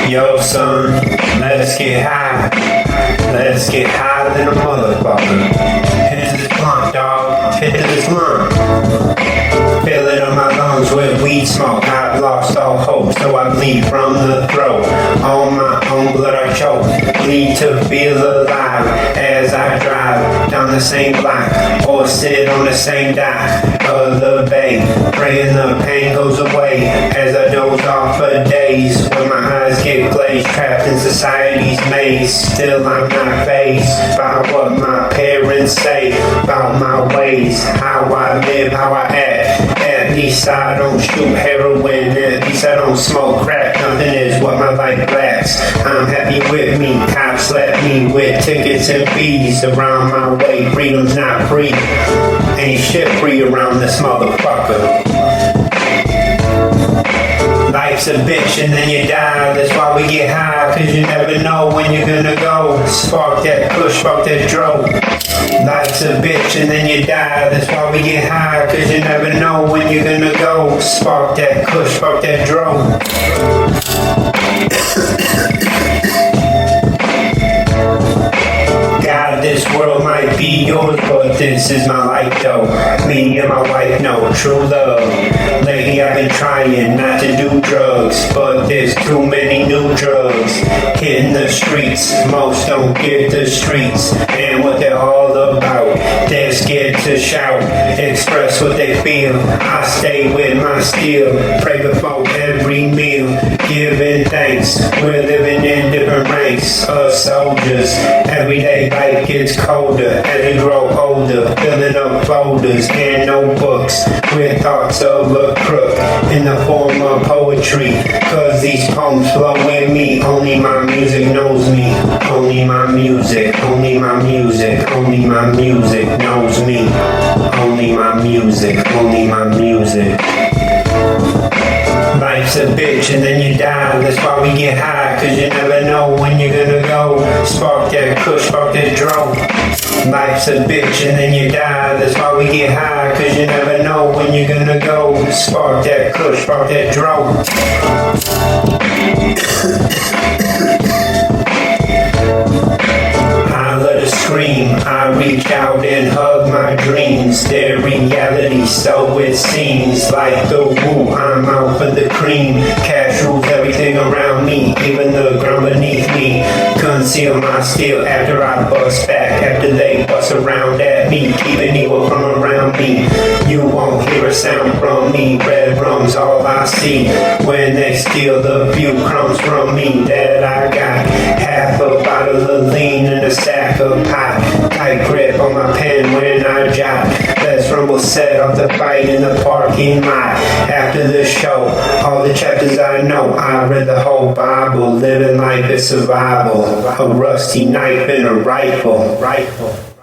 Yo, son, let's get high. Let's get high than a motherfucker. Hit to this blunt, dog. Hit to this blunt. Fill it on my lungs with weed smoke. I've lost all hope, so I bleed from the throat. On my own blood I choke. Bleed to feel alive as I drive down the same block or sit on the same dock of the bay, praying the pain goes away as I doze off for days when my eyes get glazed, trapped in society's maze. Still I'm not fazed by what my parents say about my ways, how I live, how I act. At least I don't shoot heroin, at least I don't smoke crack. Nothing is what my life lacks. I'm happy with me, cops slap me with tickets and fees around my way. Freedom's not free, ain't shit free around this motherfucker. Life's a bitch and then you die. That's why we get high, cause you never know when you're gonna go. Spark that push, spark that dro. Life's a bitch and then you die. That's why we get high, cause you never know when you're gonna go. Spark that push, spark that dro. God, this world might be yours, but this is my life though. Me and my wife know true love. Lately I've been trying not to do drugs, but there's too many new drugs hitting the streets. Most don't get the streets and what they're all about. They're scared to shout, express what they feel. I stay with my steel, pray before every meal, giving thanks. We're living in different ranks of soldiers. Every day life gets colder as we grow older, filling up folders and notebooks with thoughts of a crook in the form of poetry. Cause these poems flow with me. Only my music knows me. Only my music, only my music, only my music knows me. Only my music, only my music. Life's a bitch and then you die. That's why we get high, cause you never know when you're gonna go. Spark that kush, spark that dro. Life's a bitch and then you die. That's why we get high, cause you never know when you're gonna go. Spark that kush, spark that dro. I let her scream, I reach out and hug my dreams. Their reality, so it seems like the woo. I'm out for the cream. Cash rules everything around me, even the ground beneath me. Conceal my steel after I bust back, after they bust around at me, keeping evil from around me. You won't hear a sound from me. Red rum's all I see when they steal the few crumbs from me that I got. Half a bottle of lean and a sack of pot. Tight grip on my pen when I jot. Let's rumble, set off the fight in the parking lot. After the show, all the chapters I know, I read the whole Bible. Living life is survival. A rusty knife and a rifle.